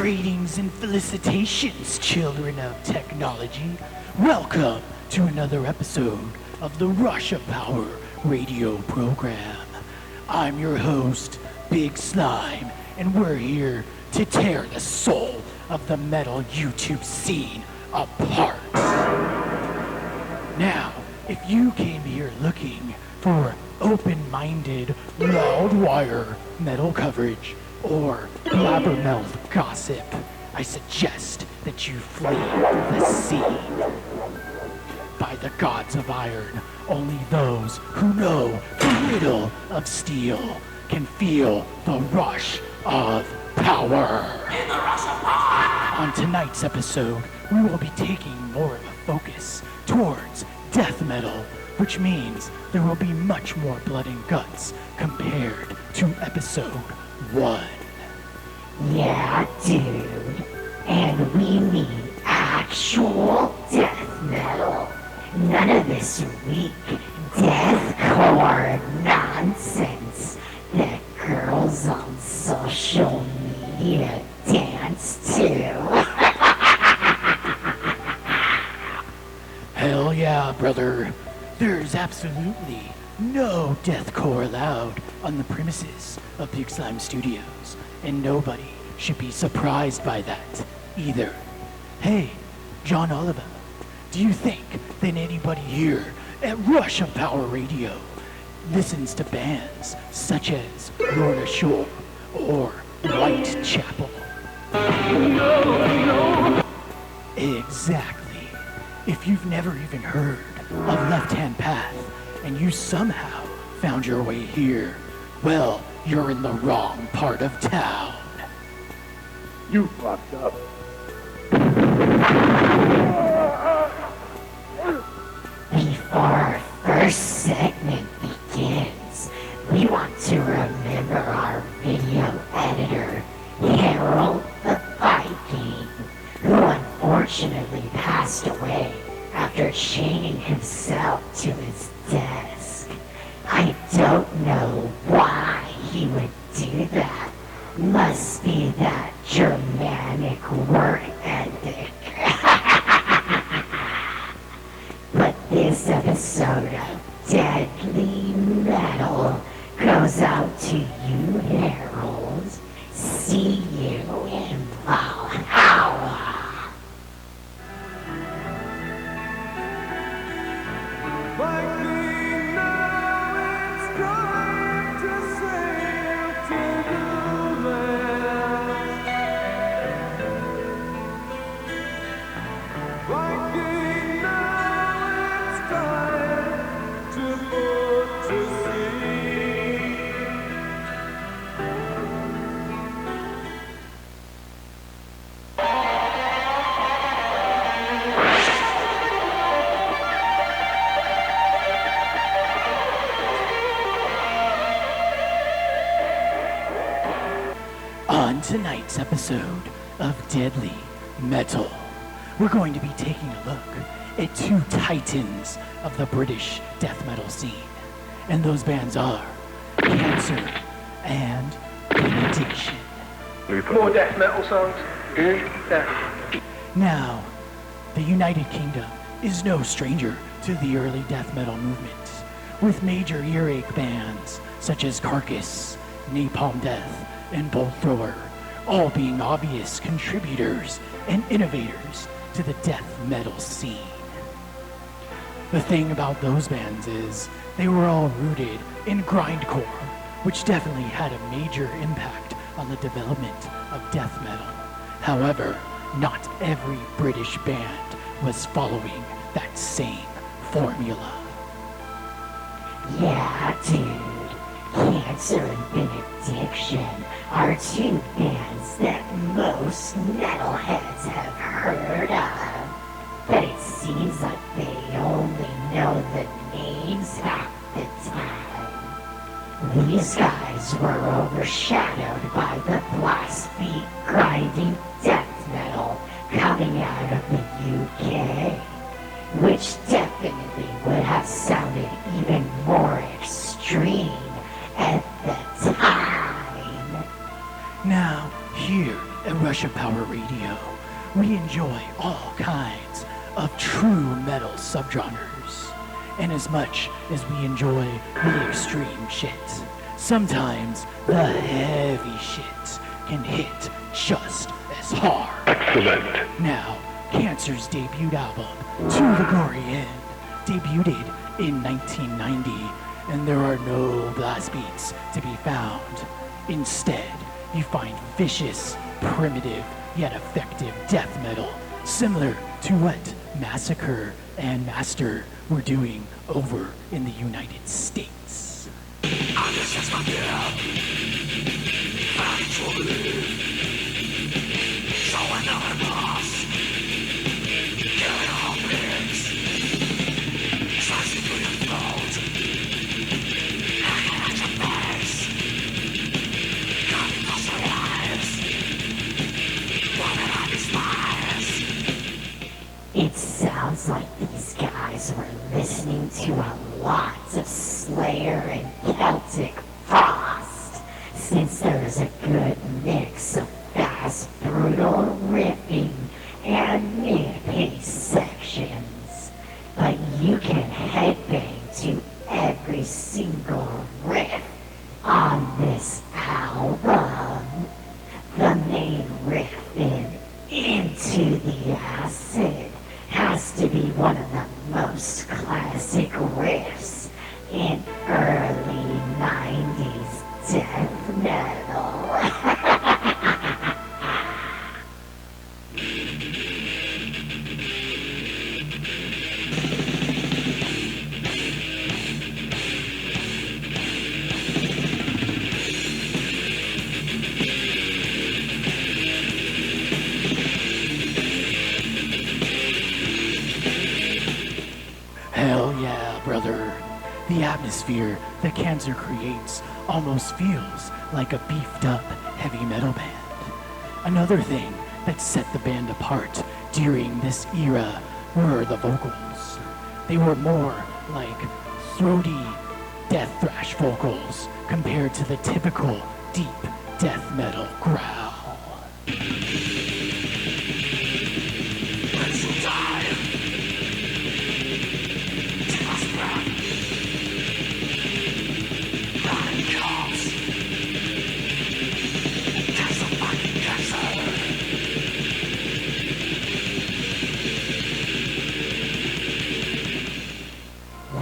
Greetings and felicitations, children of technology. Welcome to another episode of the Rush of Power radio program. I'm your host, Big Slime, and we're here to tear the soul of the metal YouTube scene apart. Now, if you came here looking for open-minded, loud-wire metal coverage or blabbermouth gossip, I suggest that you flee the scene. By the gods of iron, only those who know the riddle of steel can feel the rush of power. In the rush of power. On tonight's episode, we will be taking more of a focus towards death metal, which means there will be much more blood and guts compared to episode 1. Yeah, dude. And we need actual death metal. None of this weak deathcore nonsense that girls on social media dance to. Hell yeah, brother. There's absolutely no deathcore allowed on the premises of Big Slime Studios, and nobody should be surprised by that either. Hey, John Oliver, do you think that anybody here at Rush of Power Radio listens to bands such as Lorna Shore or Whitechapel? No. Exactly. If you've never even heard of Left Hand Path and you somehow found your way here, well, you're in the wrong part of town. You fucked up. Before our first segment begins, we want to remember our video editor, Harold the Viking, who unfortunately passed away after chaining himself to his desk. I don't know why he would do that. Must be that Germanic work ethic. But this episode of Deadly Metal goes out to you, Harold. See you in Valhalla. Viking, now it's time to sail to new lands. Viking, now it's time to put to sea. On tonight's episode of Deadly Metal, we're going to be taking a look at two titans of the British death metal scene. And those bands are Cancer and Benediction. More death metal songs? Yeah. Now, the United Kingdom is no stranger to the early death metal movement, with major earache bands such as Carcass, Napalm Death, and Bolt Thrower, all being obvious contributors and innovators to the death metal scene. The thing about those bands is they were all rooted in grindcore, which definitely had a major impact on the development of death metal. However, not every British band was following that same formula. Yeah, dude. Cancer and Benediction are two bands that most metalheads have heard of, but it seems like they only know the names half the time. These guys were overshadowed by the blast beat grinding death metal coming out of the UK, which definitely would have sounded even more extreme at the time. Now, here at Russia Power Radio, we enjoy all kinds of true metal subgenres. And as much as we enjoy the extreme shit, sometimes the heavy shit can hit just as hard. Excellent. Now, Cancer's debut album, To the Gory End, debuted in 1990, and there are no blast beats to be found. Instead, you find vicious, primitive, yet effective death metal, similar to what Massacre and Master were doing over in the United States. It sounds like these guys were listening to a lot of Slayer and Celtic Frost, since there's a good mix of fast, brutal riffing and mid-pace sections. But you can headbang to every single riff on this album. The main riff in Into the Acid has to be one of the most classic riffs in early 90s death metal. Hell yeah, brother. The atmosphere that Cancer creates almost feels like a beefed up heavy metal band. Another thing that set the band apart during this era were the vocals. They were more like throaty death thrash vocals compared to the typical deep death metal growl.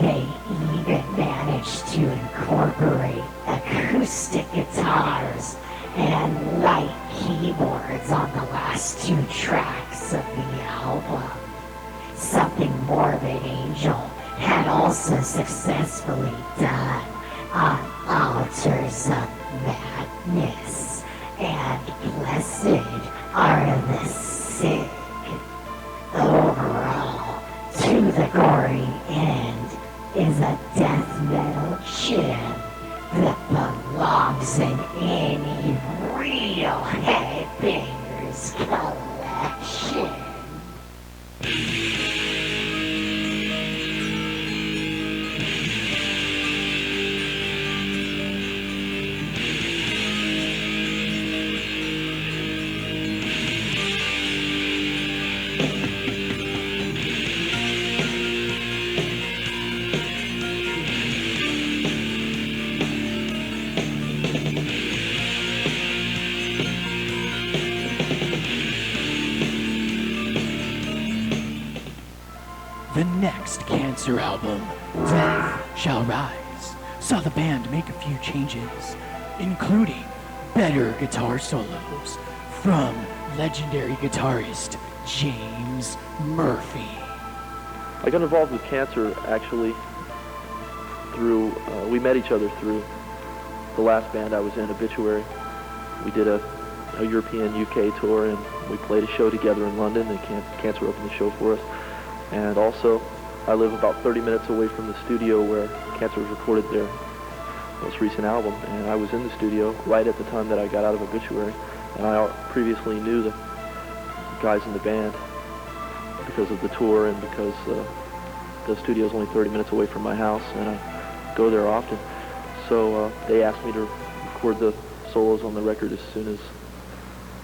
They even managed to incorporate acoustic guitars and light keyboards on the last two tracks of the album. Something Morbid Angel had also successfully done on Altars of Madness and Blessed Are the Sick. Overall, To the Gory End is a death metal gem that belongs in any real headbangers collection. The next Cancer album, Death Shall Rise, saw the band make a few changes, including better guitar solos from legendary guitarist James Murphy. I got involved with Cancer actually through, we met each other through the last band I was in, Obituary. We did a European UK tour and we played a show together in London and Cancer opened the show for us. And also, I live about 30 minutes away from the studio where Cancer recorded their most recent album, and I was in the studio right at the time that I got out of Obituary, and I previously knew the guys in the band because of the tour and because the studio is only 30 minutes away from my house, and I go there often. So they asked me to record the solos on the record as soon as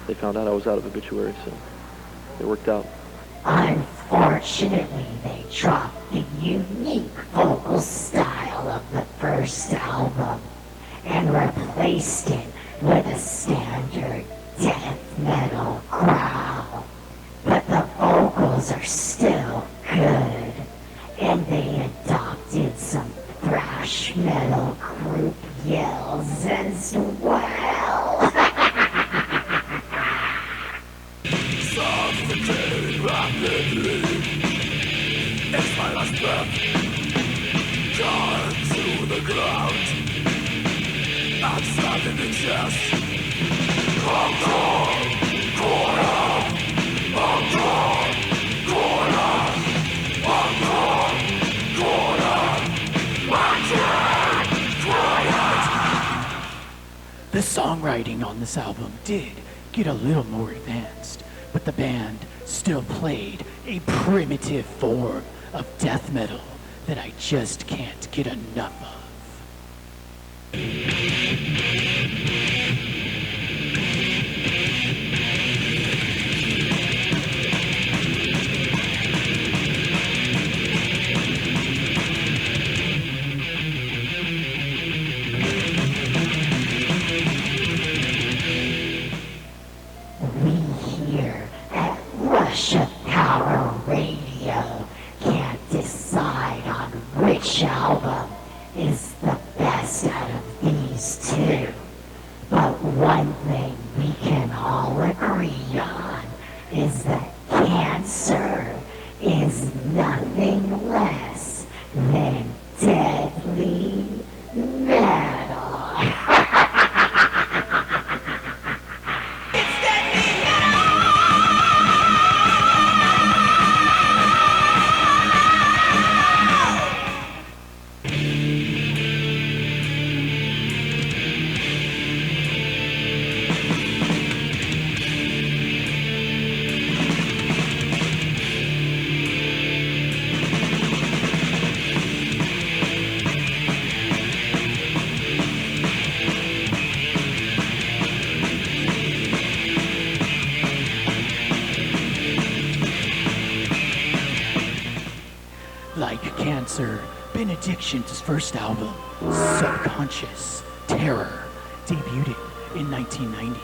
they found out I was out of obituary, so it worked out. Unfortunately, they dropped the unique vocal style of the first album and replaced it with a standard death metal growl. But the vocals are still good, and they adopted some thrash metal group yells as well. Suffocating rapidly. It's my last breath. Down to the ground. I'm stabbed in the chest. I'm gone. Corner. I'm gone. Corner. I'm gone. Corner. I'm dead. Quiet. The songwriting on this album did get a little more advanced, but the band still played a primitive form of death metal that I just can't get enough of. We here at Russia Power Radio can't decide on which album is the best out of these two. But one thing we can all agree on is that Cancer is nothing less than deadly metal. Like Cancer, Benediction's first album, Subconscious Terror, debuted in 1990.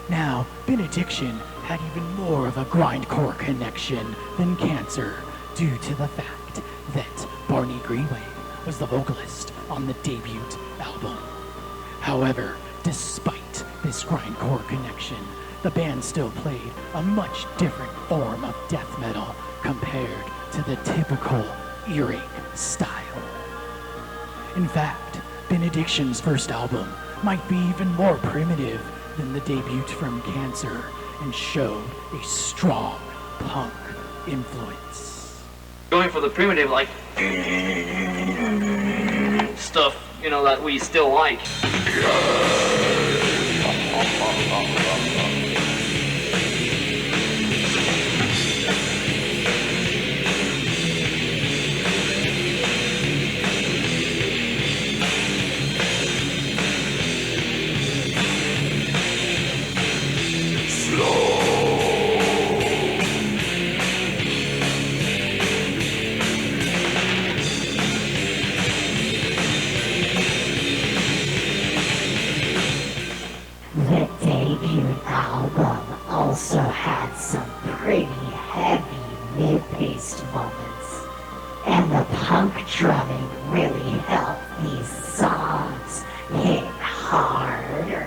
Now, Benediction had even more of a grindcore connection than Cancer due to the fact that Barney Greenway was the vocalist on the debut album. However, despite this grindcore connection, the band still played a much different form of death metal compared to the typical earache style. In fact, Benediction's first album might be even more primitive than the debut from Cancer and showed a strong punk influence. Going for the primitive, like, stuff, you know, that we still like. The debut album also had some pretty heavy mid-paced moments, and the punk drumming really helped these songs hit harder.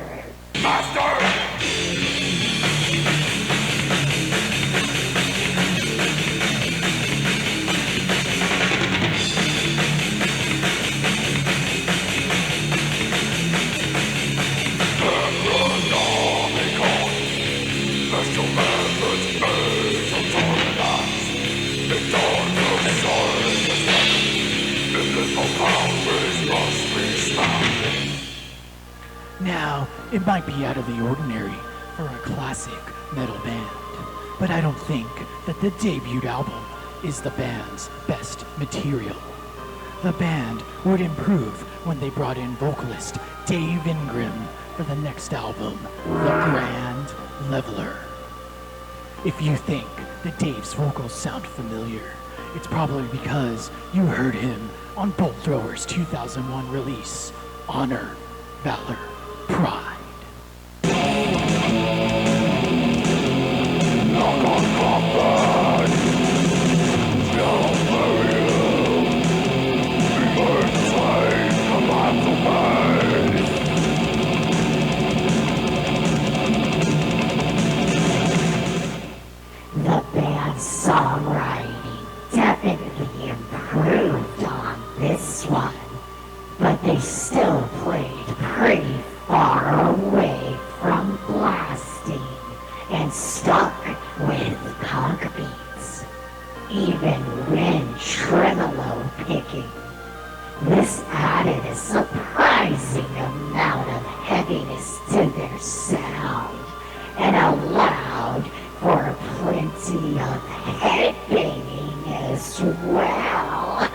Now, it might be out of the ordinary for a classic metal band, but I don't think that the debut album is the band's best material. The band would improve when they brought in vocalist Dave Ingram for the next album, The Grand leveler. If you think that Dave's vocals sound familiar, it's probably because you heard him on Bolt Thrower's 2001 release, Honor, Valor, Pride. The band's songwriting definitely improved on this one, but they still played pretty far away from blasting and stuck with punk beats, even when tremolo picking. This added a surprising amount of heaviness to their sound and allowed for plenty of headbanging as well.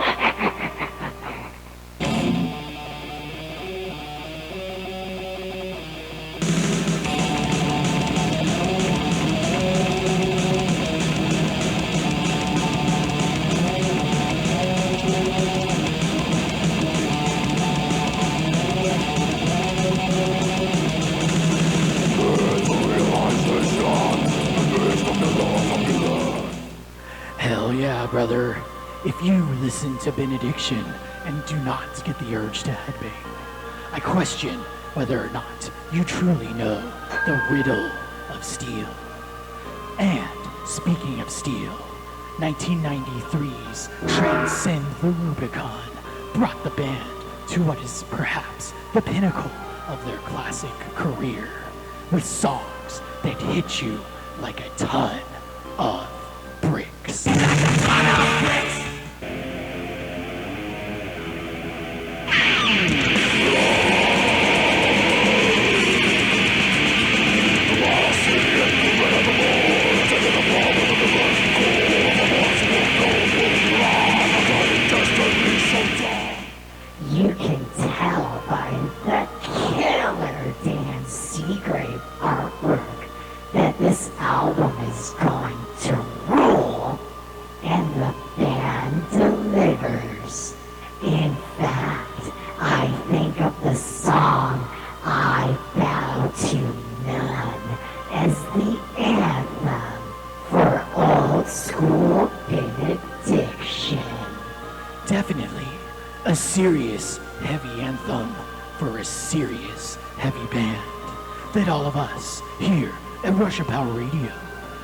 Hell yeah, brother. If you listen to Benediction and do not get the urge to headbang, I question whether or not you truly know the riddle of steel. And speaking of steel, 1993's Transcend the Rubicon brought the band to what is perhaps the pinnacle of their classic career, with songs that hit you like a ton of bricks. You can tell by the killer Dan Seagrave artwork that this album is going to rule, and the band delivers. In fact, I think of the song I Bow to None as the anthem for old school Benediction. Definitely a serious, heavy anthem for a serious, heavy band that all of us here at Russia Power Radio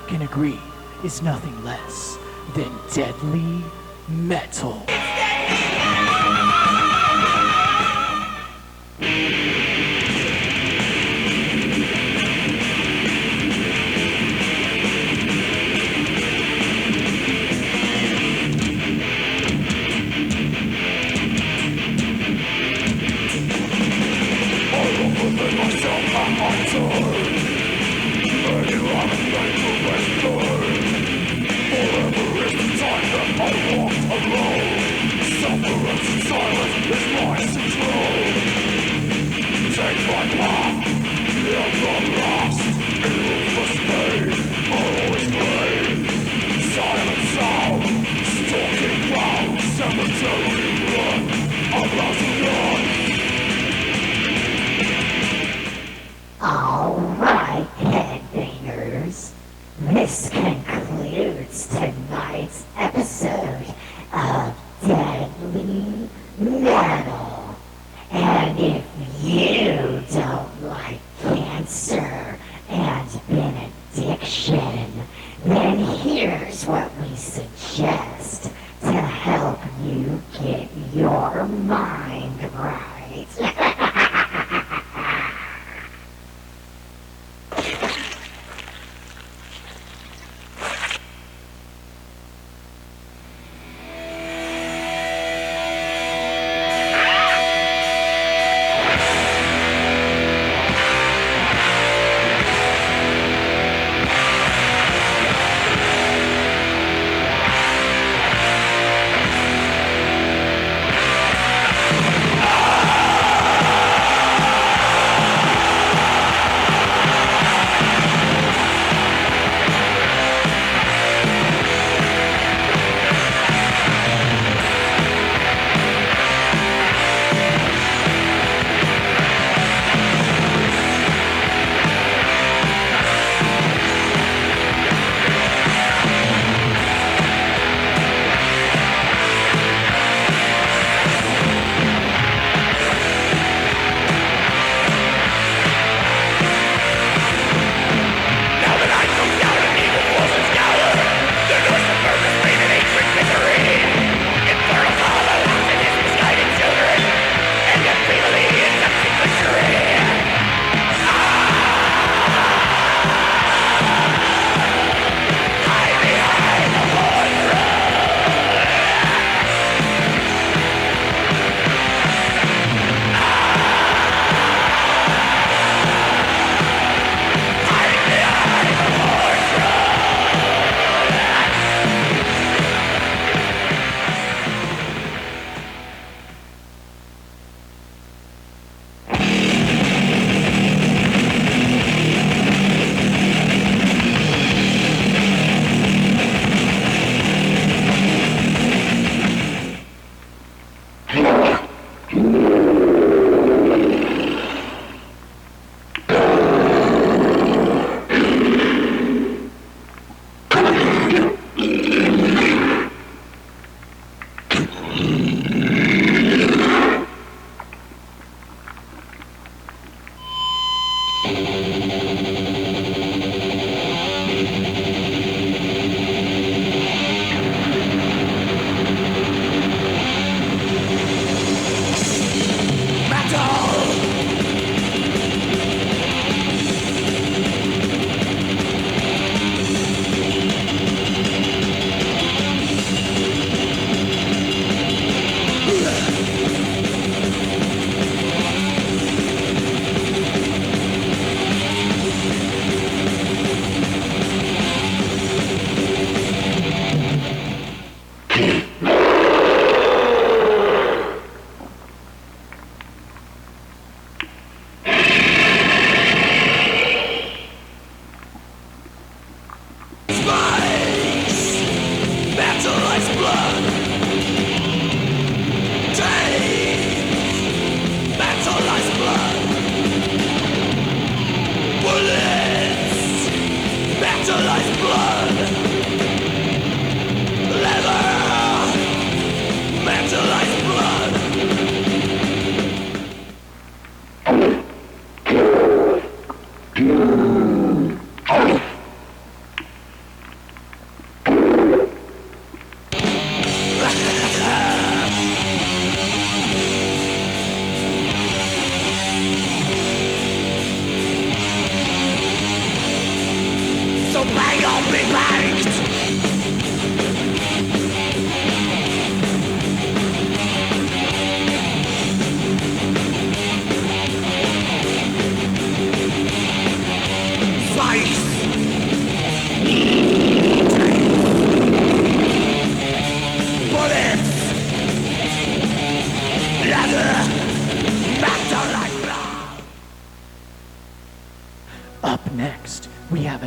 can agree is nothing less than deadly metal. Alright, headbangers. This concludes tonight's episode of Deadly Metal. And if you don't like cancer and benediction, then here's what we suggest to help you get your mind right.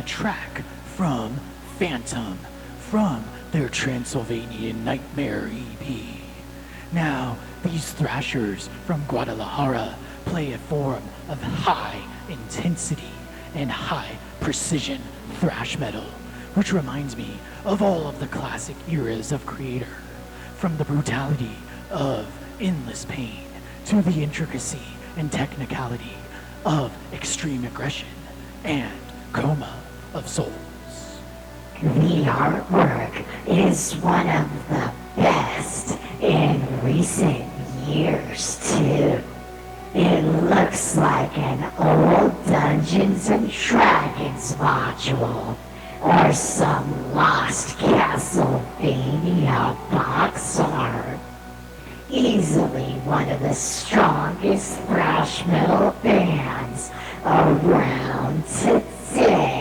track from Phantom from their Transylvanian Nightmare EP. Now, these thrashers from Guadalajara play a form of high intensity and high precision thrash metal, which reminds me of all of the classic eras of Creator, from the brutality of Endless Pain to the intricacy and technicality of Extreme Aggression and Coma of Souls. The artwork is one of the best in recent years, too. It looks like an old Dungeons and Dragons module, or some lost Castlevania box art. Easily one of the strongest thrash metal bands around today.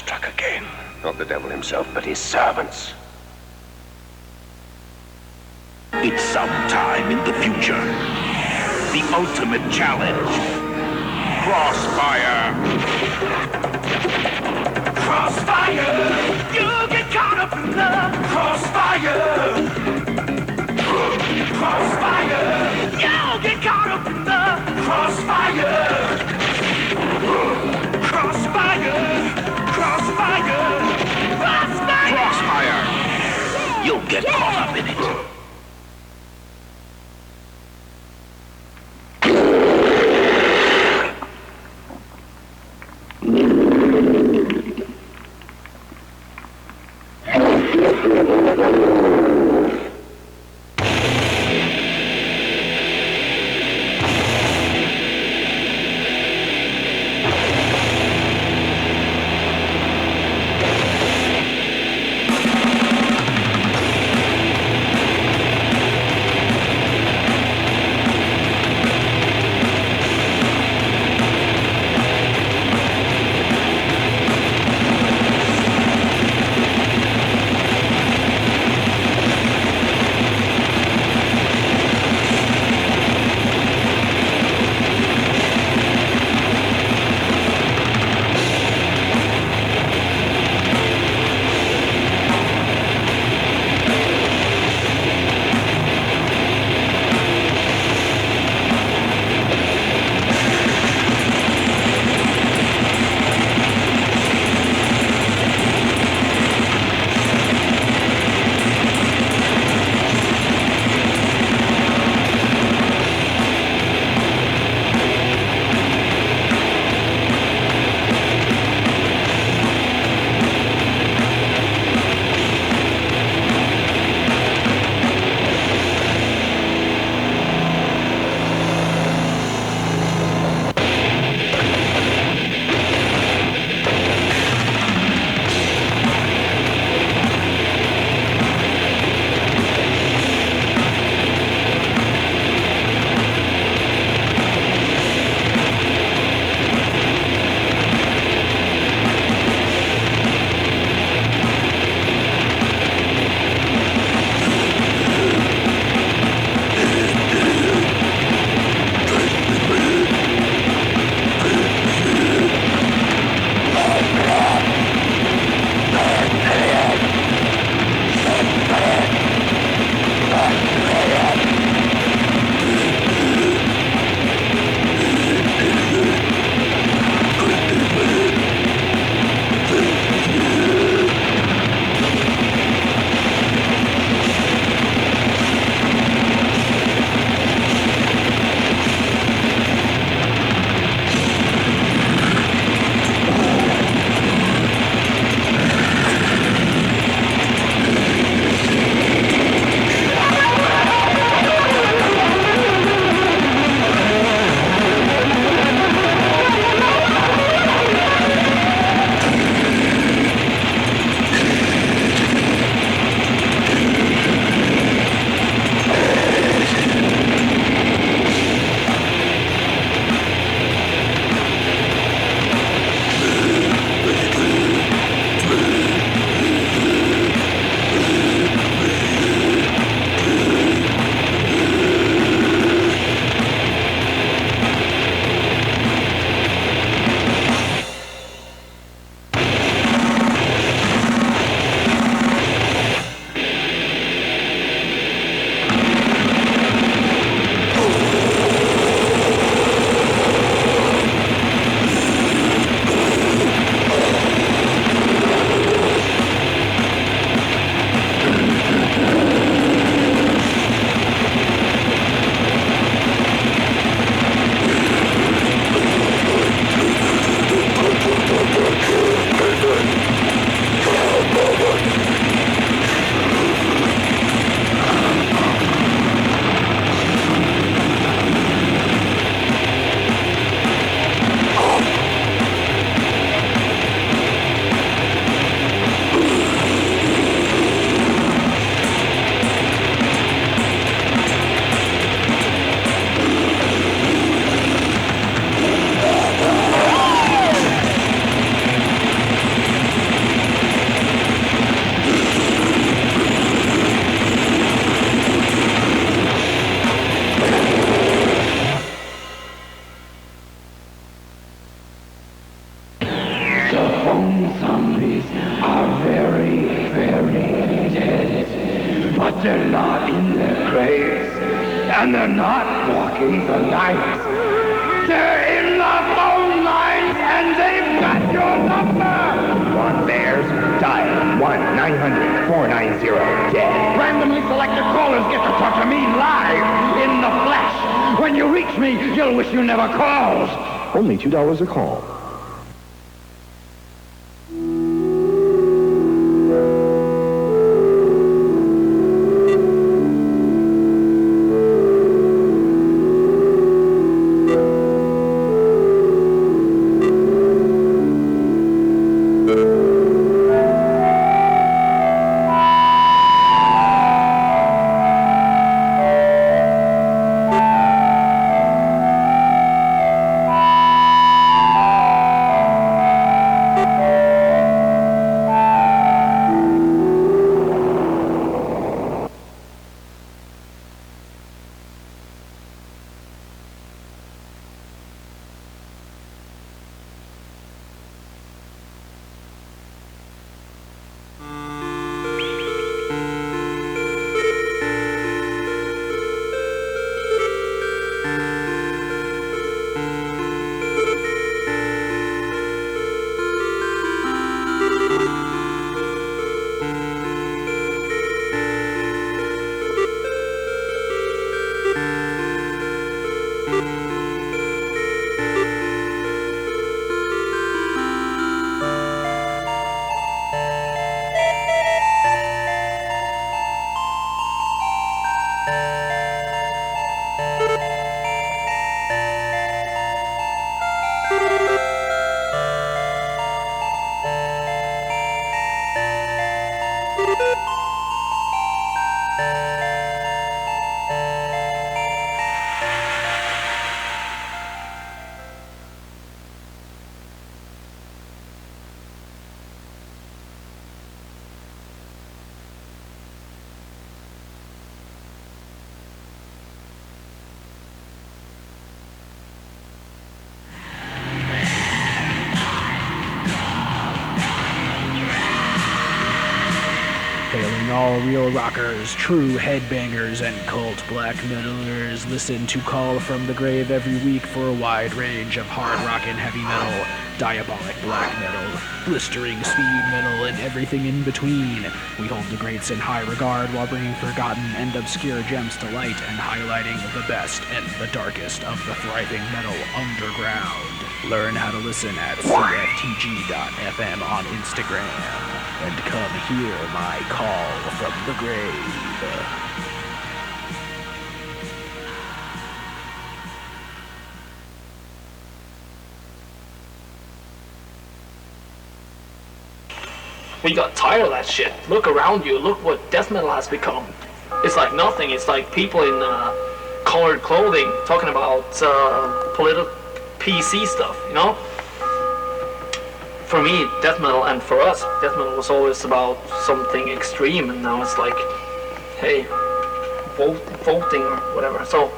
struck again. Not the devil himself, but his servants. It's sometime in the future. The ultimate challenge. Crossfire. Crossfire! You get caught up in the crossfire! Crossfire! You get caught up in the crossfire! Crossfire! Crossfire! Crossfire! Crossfire! You'll get caught up in it. They're not in their graves, and they're not walking the night. They're in the phone lines, and they've got your number! Want theirs? Dial 1-900-490-DEAD. Randomly selected callers get to talk to me live, in the flesh. When you reach me, you'll wish you never called. Only $2 a call. All real rockers, true headbangers, and cult black metalers listen to Call from the Grave every week for a wide range of hard rock and heavy metal, diabolic black metal, blistering speed metal, and everything in between. We hold the greats in high regard while bringing forgotten and obscure gems to light and highlighting the best and the darkest of the thriving metal underground. Learn how to listen at cftg.fm on Instagram. And come hear my call from the grave. We got tired of that shit. Look around you. Look what death metal has become. It's like nothing. It's like people in colored clothing talking about political PC stuff, you know? For me, death metal, and for us, death metal was always about something extreme, and now it's like, hey, voting or whatever. So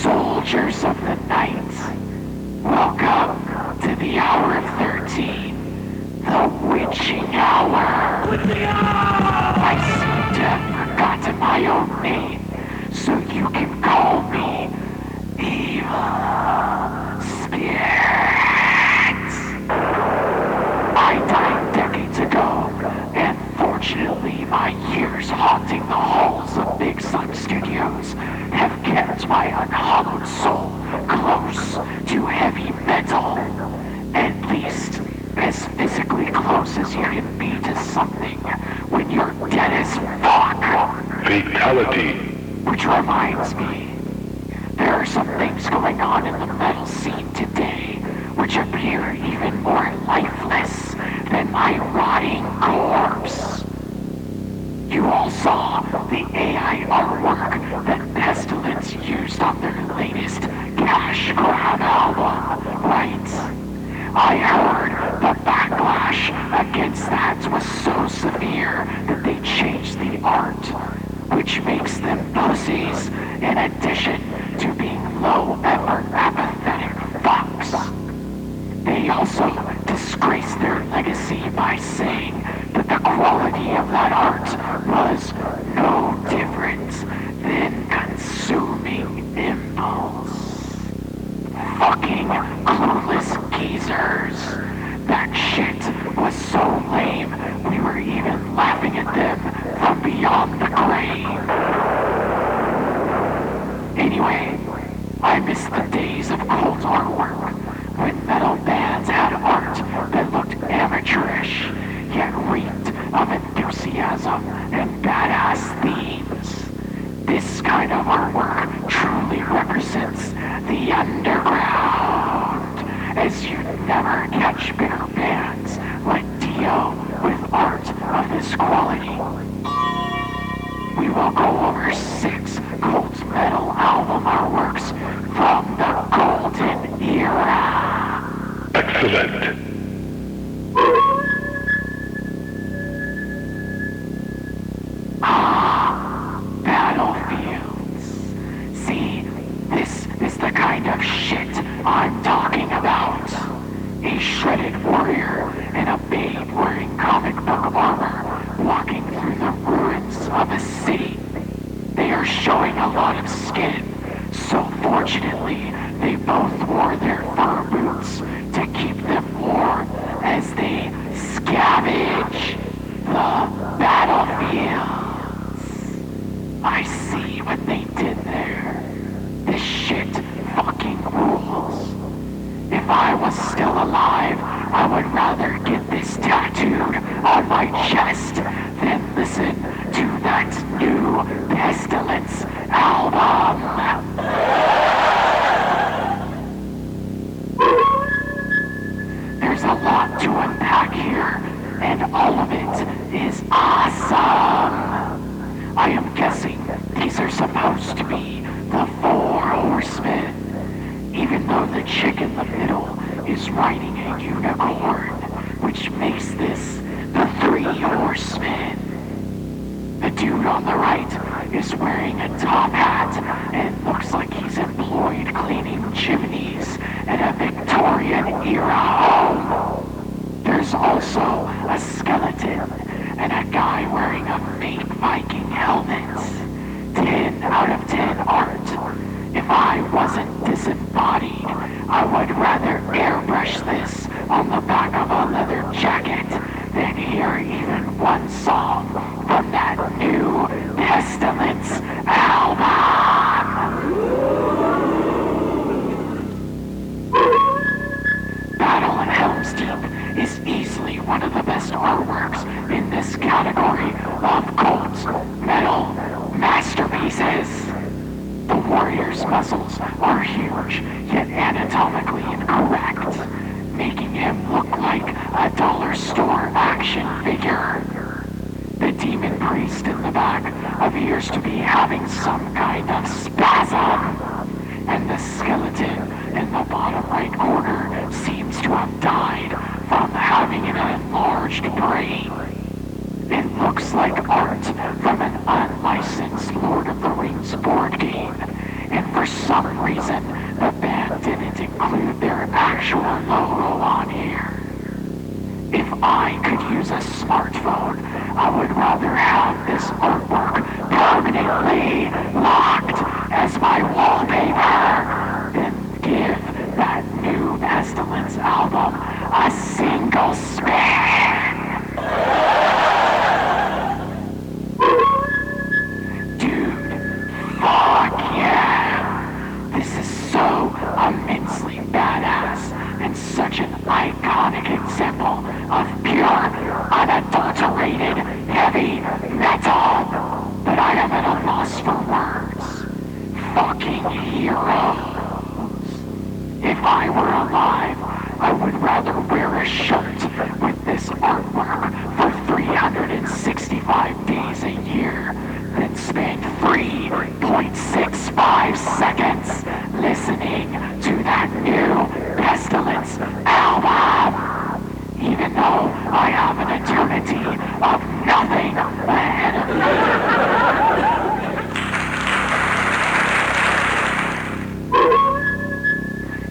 soldiers of the night, welcome to the hour of 13, the witching hour. I seem to have forgotten my own name, so you can call me Evil Spirit. I died decades ago, and fortunately my years haunting the halls of Big Sun Studios have kept my unhallowed soul close to heavy metal. At least as physically close as you can be fatality. Which reminds me, there are some things going on in the metal scene today which appear even more lifeless than my rotting corpse. You all saw the AI artwork that Pestilence used on their latest cash grab album, right? I heard the backlash against that was so severe that they changed the art, which makes them pussies in addition to being low-effort, apathetic fucks. They also disgraced their legacy by saying that the quality of that art was no different than consuming impulse. Fucking clueless geezers. That shit was so lame, we were even laughing at them from beyond the grave. Anyway, I miss the days of cult artwork, when metal bands had art that looked amateurish, yet reeked of enthusiasm and badass themes. This kind of artwork truly represents the underground, as you'd never catch bigger bands like Dio with art of this quality. We will go over 6 cult metal album artworks from the golden era. Excellent. Battlefields. See, this is the kind of shit I'm talking about. A shredded warrior and a babe wearing comic book armor walking through the ruins of a city. They are showing a lot of skin, so fortunately they both wore their fur boots to keep them warm as they scavenge the battlefields. I see what they did there. This shit fucking rules. If I was still alive, I would rather get this tattooed on my chest than listen to that new Pestilence album. There's a lot to unpack here, and all of it is awesome. I am guessing these are supposed to be the 4 horsemen, even though the chick in the middle is riding a unicorn, which makes this the 3 horsemen. The dude on the right is wearing a top hat and looks like he's employed cleaning chimneys at a Victorian-era home. There's also a skeleton and a guy wearing a fake Viking helmet. 10 out of 10 art. If I wasn't disembodied, I would rather airbrush this on the back of a leather jacket than hear even one song from that new Pestilence album. Battle in Helm's Deep is easily one of the best artworks in this category of cult metal masterpieces. The warrior's muscles are huge, yet anatomically incorrect, making him look like a dollar store action figure. The demon priest in the back appears to be having some kind of spasm, and the skeleton in the bottom right corner seems to have died from having an enlarged brain. It looks like art from an unlicensed Lord of the Rings board game, and for some reason, the band didn't include their actual logo on here. If I could use a smartphone, I would rather have this artwork permanently locked as my wallpaper than give that new Pestilence album a single spin. Dude, fuck yeah! This is so immensely badass and such an iconic example of pure, unadulterated heavy metal that I am at a loss for words. Fucking heroes. If I were alive, I would rather wear a shirt with this artwork for 365 days a year than spend 3.65 seconds listening to that new Pestilence album. Even though I have an eternity of nothing ahead of me.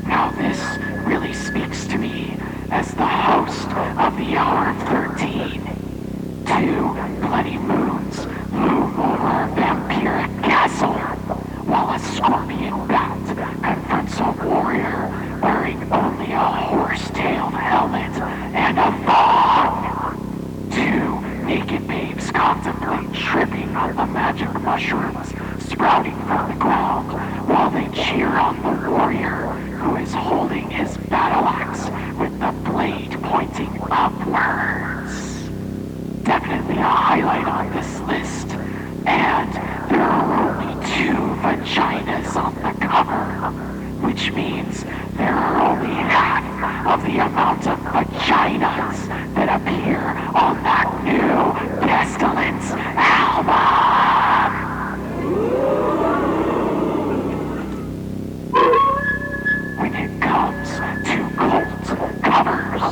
Now this really speaks to me as the host of the Hour of 13. 2 bloody moons loom over a vampiric castle, while a scorpion bat confronts a warrior wearing only a horse-tailed helmet and a thong. 2 naked babes contemplate tripping on the magic mushrooms sprouting from the ground while they cheer on the warrior who is holding his battle axe with the blade pointing upwards. Definitely a highlight on this list. And there are only 2 vaginas on the cover, which means there are only half of the amount of vaginas that appear on that new Pestilence album. When it comes to cult covers,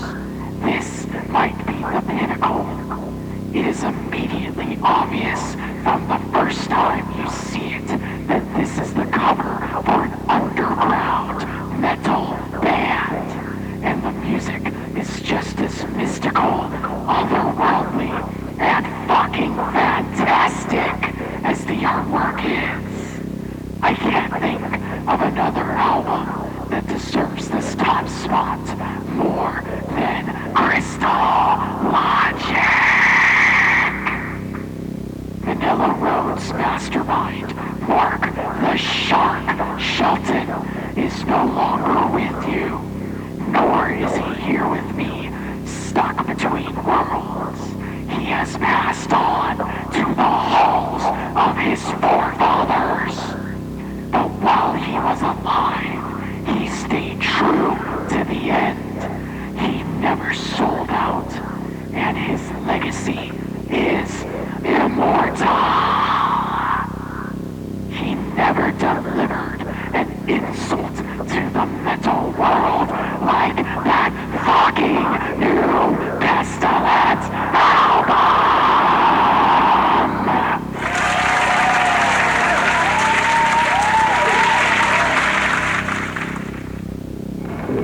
this might be the pinnacle. It is immediately obvious from the first time you see it that this is the cover for an underground metal band. And the music is just as mystical, otherworldly, and fucking fantastic as the artwork is. I can't think of another album that deserves this top spot more than Crystal Logic. Vanilla Road's mastermind, Mark the Shark Shelton, is no longer with you, nor is he here with me, stuck between worlds. He has passed on to the halls of his forefathers. But while he was alive, he stayed true to the end. He never sold out, and his legacy is immortal. He never delivered an insult to the metal world like that fucking new Pestilence album.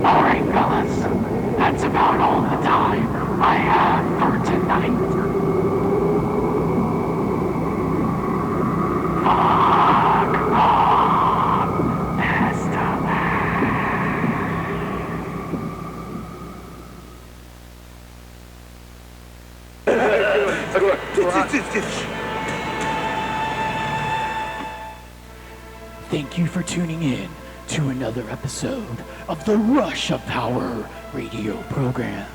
Alright, fellas, that's about all the time I have for tonight. Fuck off, Thank you for tuning in to another episode of the Rush of Power radio program.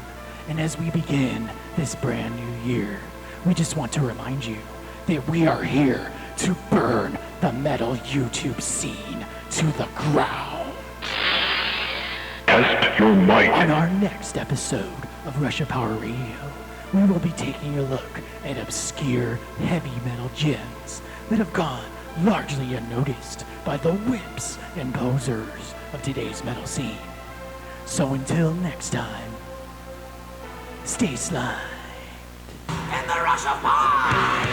And as we begin this brand new year, we just want to remind you that we are here to burn the metal YouTube scene to the ground. Test your might. On our next episode of Rush of Power Radio, we will be taking a look at obscure heavy metal gems that have gone largely unnoticed by the whips and posers of today's metal scene. So until next time, stay slide. In the rush of power!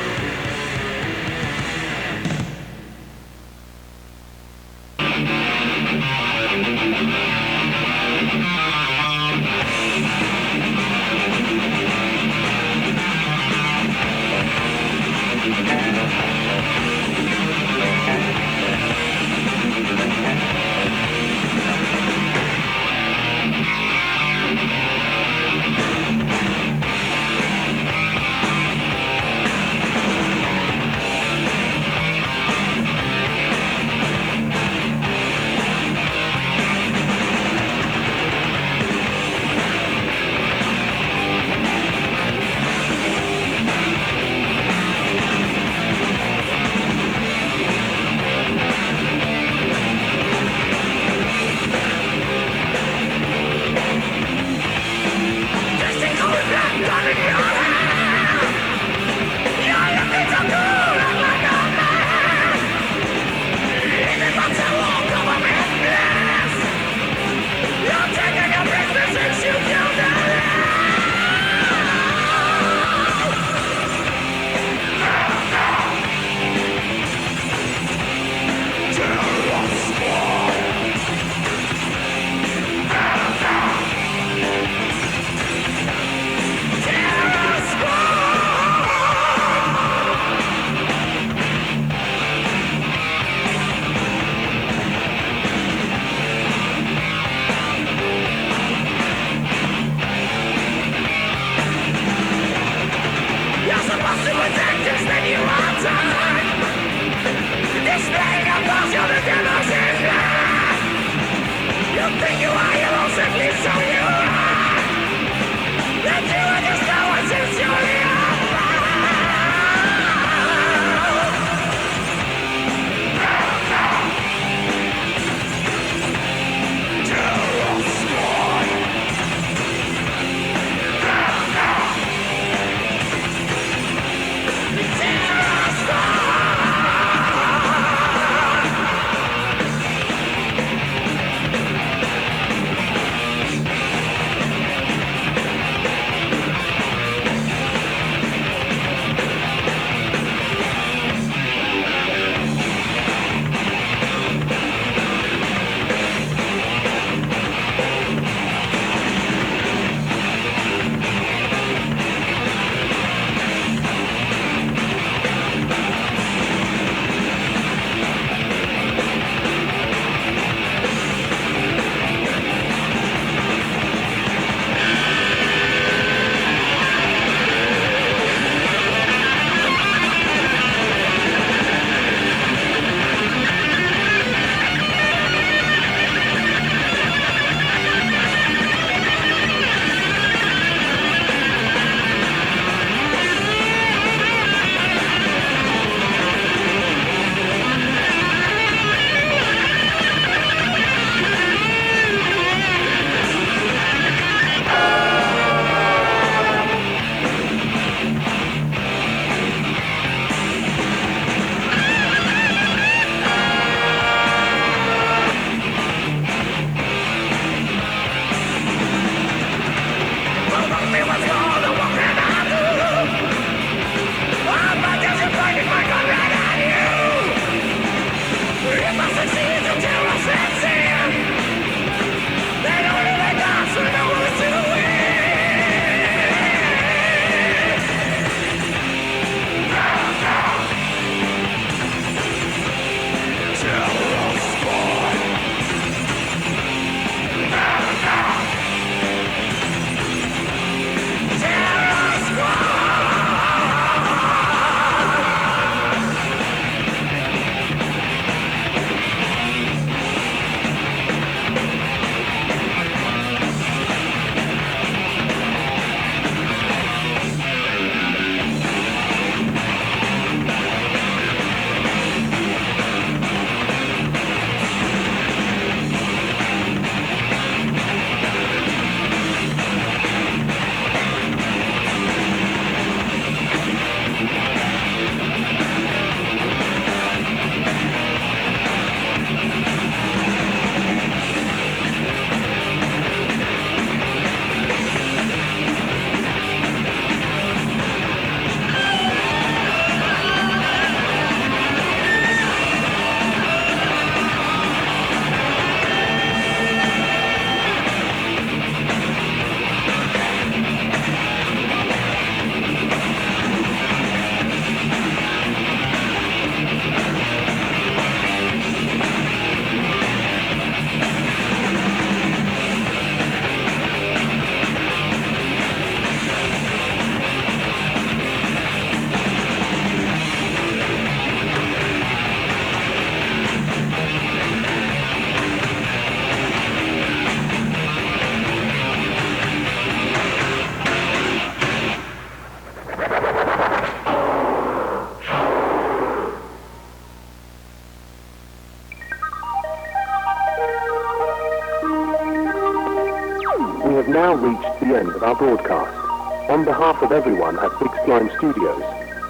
We have now reached the end of our broadcast. On behalf of everyone at Big Slime Studios,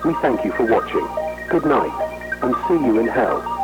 we thank you for watching. Good night, and see you in hell.